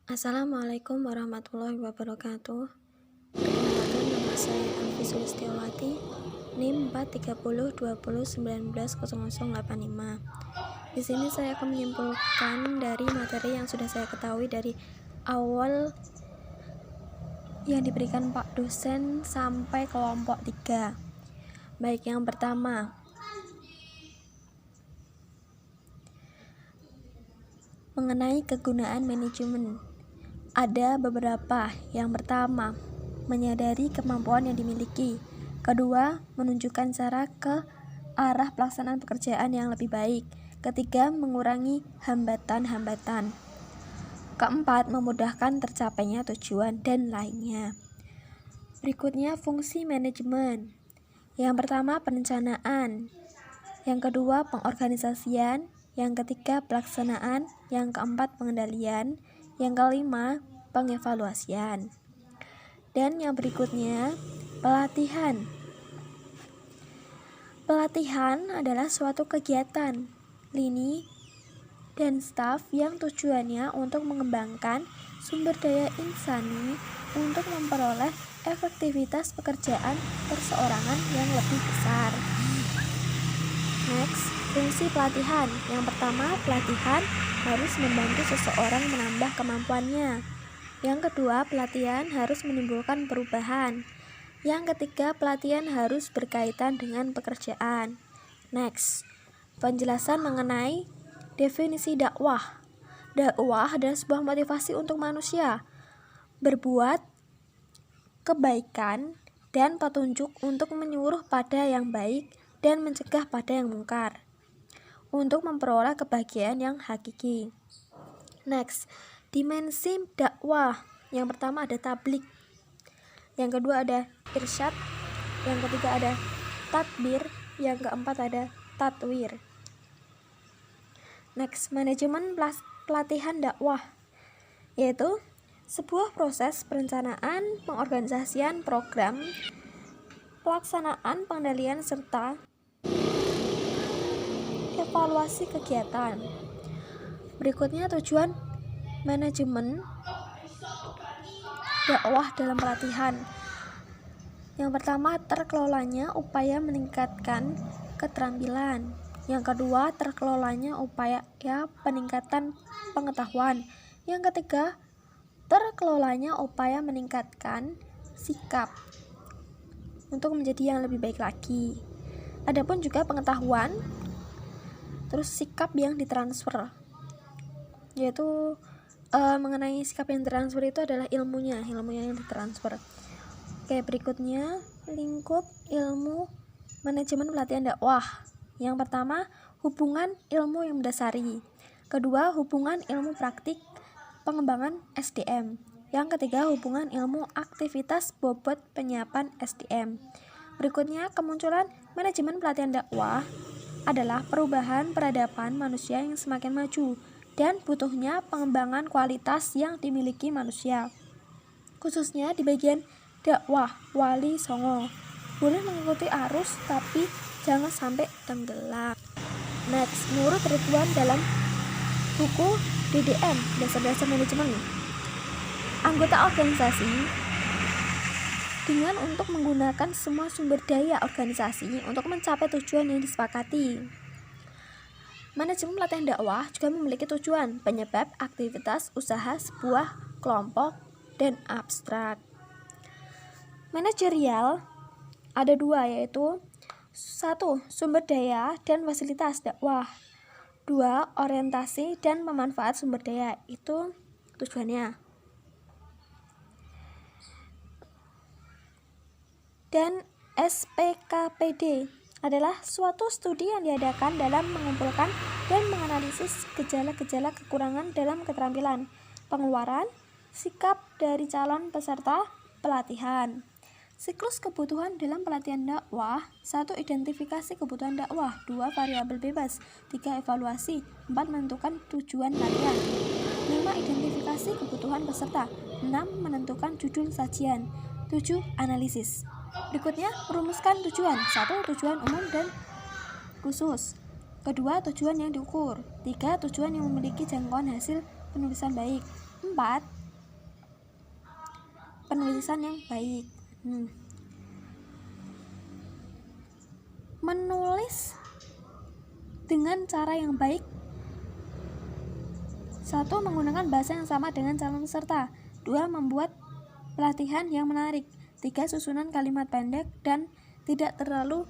Assalamualaikum warahmatullahi wabarakatuh. Perkenalkan, nama saya Alfi Sulistiawati, NIM 43020190085. Di sini saya akan menyimpulkan dari materi yang sudah saya ketahui dari awal yang diberikan Pak dosen sampai kelompok 3. Baik, yang pertama, mengenai kegunaan manajemen. Ada beberapa. Yang pertama, menyadari kemampuan yang dimiliki. Kedua, menunjukkan cara ke arah pelaksanaan pekerjaan yang lebih baik. Ketiga, mengurangi hambatan-hambatan. Keempat, memudahkan tercapainya tujuan dan lainnya. Berikutnya, fungsi manajemen. Yang pertama, perencanaan. Yang kedua, pengorganisasian. Yang ketiga, pelaksanaan. Yang keempat, pengendalian. Yang kelima, pengevaluasian. Dan yang berikutnya, pelatihan. Pelatihan adalah suatu kegiatan lini dan staf yang tujuannya untuk mengembangkan sumber daya insani untuk memperoleh efektivitas pekerjaan perseorangan yang lebih besar. Next, fungsi pelatihan. Yang pertama, pelatihan harus membantu seseorang menambah kemampuannya. Yang kedua, pelatihan harus menimbulkan perubahan. Yang ketiga, pelatihan harus berkaitan dengan pekerjaan. Next, penjelasan mengenai definisi dakwah. Dakwah adalah sebuah motivasi untuk manusia berbuat kebaikan dan petunjuk untuk menyuruh pada yang baik dan mencegah pada yang mungkar, untuk memperoleh kebahagiaan yang hakiki. Next, dimensi dakwah. Yang pertama ada tablik, yang kedua ada irsyad, yang ketiga ada tadbir, yang keempat ada tatwir. Next, manajemen pelatihan dakwah, yaitu sebuah proses perencanaan, pengorganisasian program, pelaksanaan, pengendalian, serta evaluasi kegiatan. Berikutnya, tujuan manajemen dakwah dalam pelatihan. Yang pertama, terkelolanya upaya meningkatkan keterampilan. Yang kedua, terkelolanya upaya peningkatan pengetahuan. Yang ketiga, terkelolanya upaya meningkatkan sikap untuk menjadi yang lebih baik lagi. Adapun juga pengetahuan, terus sikap yang ditransfer, yaitu mengenai sikap yang ditransfer itu adalah ilmunya yang ditransfer. Oke, berikutnya lingkup ilmu manajemen pelatihan dakwah. Yang pertama, hubungan ilmu yang mendasari. Kedua, hubungan ilmu praktik pengembangan SDM. Yang ketiga, hubungan ilmu aktivitas bobot penyiapan SDM. Berikutnya, kemunculan manajemen pelatihan dakwah adalah perubahan peradaban manusia yang semakin maju dan butuhnya pengembangan kualitas yang dimiliki manusia, khususnya di bagian dakwah wali songo. Boleh mengikuti arus tapi jangan sampai tenggelam. Next, menurut Ridwan dalam buku DDM, Dasar-Dasar Manajemen, anggota organisasi dengan untuk menggunakan semua sumber daya organisasi untuk mencapai tujuan yang disepakati. Manajemen pelatihan dakwah juga memiliki tujuan, penyebab, aktivitas, usaha sebuah kelompok, dan abstrak. Manajerial ada dua, yaitu 1. Sumber daya dan fasilitas dakwah. 2. Orientasi dan pemanfaat sumber daya. Itu tujuannya. Dan SPKPD adalah suatu studi yang diadakan dalam mengumpulkan dan menganalisis gejala-gejala kekurangan dalam keterampilan, pengeluaran, sikap dari calon peserta pelatihan. Siklus kebutuhan dalam pelatihan dakwah. 1. Identifikasi kebutuhan dakwah. 2. Variabel bebas. 3. Evaluasi. 4. Menentukan tujuan latihan. 5. Identifikasi kebutuhan peserta. 6. Menentukan judul sajian. 7. Analisis. Berikutnya, merumuskan tujuan. 1. Tujuan umum dan khusus. Kedua, tujuan yang diukur. 3. Tujuan yang memiliki jangkauan hasil penulisan baik. 4. penulisan yang baik. Menulis dengan cara yang baik. 1. Menggunakan bahasa yang sama dengan calon peserta. 2. Membuat pelatihan yang menarik. 3. Susunan kalimat pendek dan tidak terlalu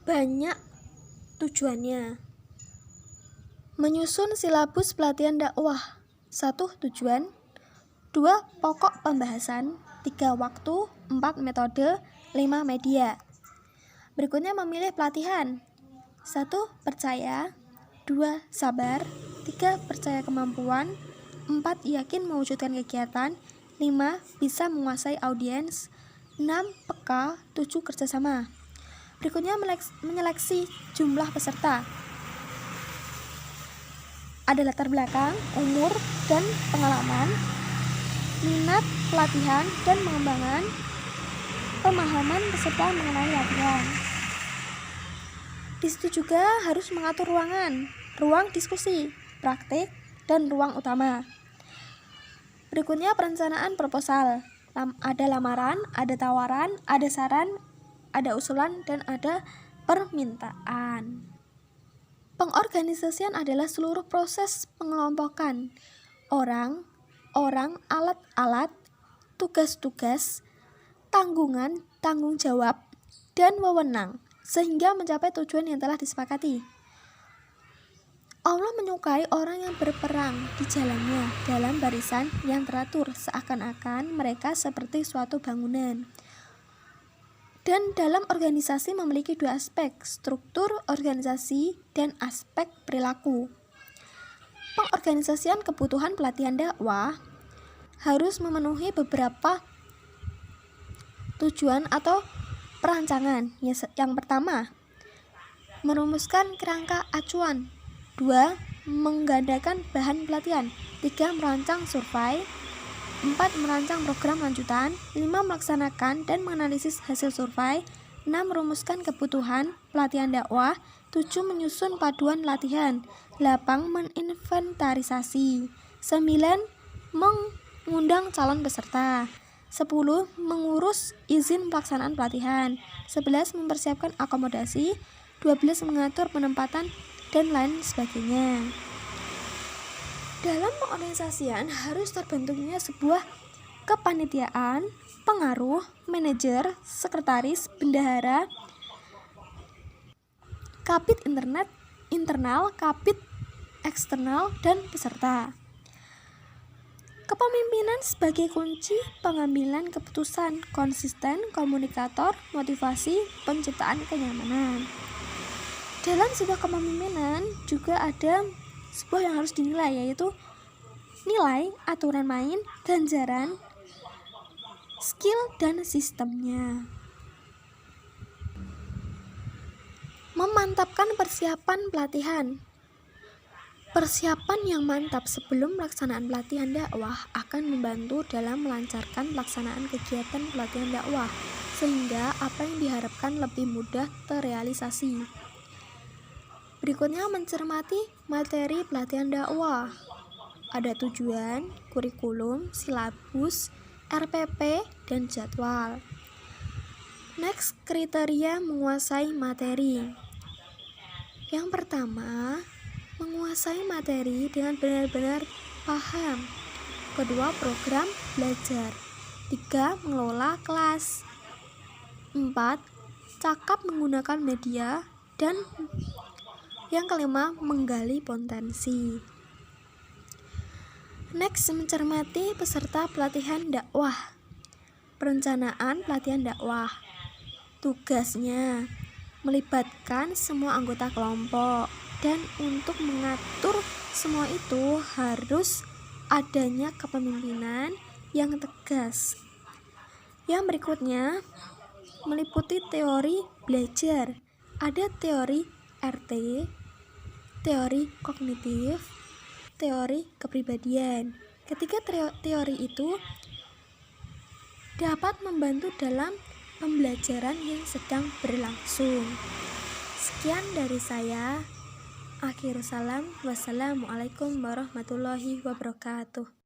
banyak tujuannya. Menyusun silabus pelatihan dakwah. 1. Tujuan. 2. Pokok pembahasan. 3. Waktu. 4. Metode. 5. Media. Berikutnya memilih pelatihan. 1. Percaya. 2. Sabar. 3. Percaya kemampuan. 4. Yakin mewujudkan kegiatan. 5. Bisa menguasai audiens. 6. Peka. 7. Kerjasama. Berikutnya menyeleksi jumlah peserta. Ada latar belakang, umur, dan pengalaman, minat pelatihan, dan pengembangan pemahaman peserta mengenai latihan. Di situ juga harus mengatur ruang diskusi, praktik, dan ruang utama. Berikutnya perencanaan proposal. Ada lamaran, ada tawaran, ada saran, ada usulan, dan ada permintaan. Pengorganisasian adalah seluruh proses pengelompokan orang, alat-alat, tugas-tugas, tanggung jawab, dan wewenang sehingga mencapai tujuan yang telah disepakati. Allah menyukai orang yang berperang di jalannya dalam barisan yang teratur, seakan-akan mereka seperti suatu bangunan. Dan dalam organisasi memiliki 2 aspek, struktur organisasi dan aspek perilaku. Pengorganisasian kebutuhan pelatihan dakwah harus memenuhi beberapa tujuan atau perancangan. Yang pertama, merumuskan kerangka acuan. 2. Menggandakan bahan pelatihan. 3. Merancang survei. 4. Merancang program lanjutan. 5. Melaksanakan dan menganalisis hasil survei. 6. Merumuskan kebutuhan pelatihan dakwah. 7. Menyusun paduan latihan. 8. Meninventarisasi. 9. Mengundang calon peserta. 10. Mengurus izin pelaksanaan pelatihan. 11. Mempersiapkan akomodasi. 12. Mengatur penempatan dan lain sebagainya. Dalam pengorganisasian harus terbentuknya sebuah kepanitiaan, pengaruh, manajer, sekretaris, bendahara, kapit internal, kapit eksternal, dan peserta. Kepemimpinan sebagai kunci pengambilan keputusan, konsisten, komunikator, motivasi, penciptaan kenyamanan. Dalam sebuah kepemimpinan juga ada sebuah yang harus dinilai, yaitu nilai, aturan main, ganjaran, skill, dan sistemnya. Memantapkan persiapan pelatihan. Persiapan yang mantap sebelum pelaksanaan pelatihan dakwah akan membantu dalam melancarkan pelaksanaan kegiatan pelatihan dakwah, sehingga apa yang diharapkan lebih mudah terrealisasi. Berikutnya mencermati materi pelatihan dakwah. Ada tujuan, kurikulum, silabus, RPP, dan jadwal. Next, kriteria menguasai materi. Yang pertama, menguasai materi dengan benar-benar paham. Kedua, program belajar. 3. Mengelola kelas. 4. Cakap menggunakan media. Dan yang kelima, menggali potensi. Next, mencermati peserta pelatihan dakwah. Perencanaan pelatihan dakwah. Tugasnya melibatkan semua anggota kelompok, dan untuk mengatur semua itu harus adanya kepemimpinan yang tegas. Yang berikutnya meliputi teori belajar. Ada teori RT, teori kognitif, teori kepribadian. Ketiga teori itu dapat membantu dalam pembelajaran yang sedang berlangsung. Sekian dari saya. Akhir salam. Wassalamualaikum warahmatullahi wabarakatuh.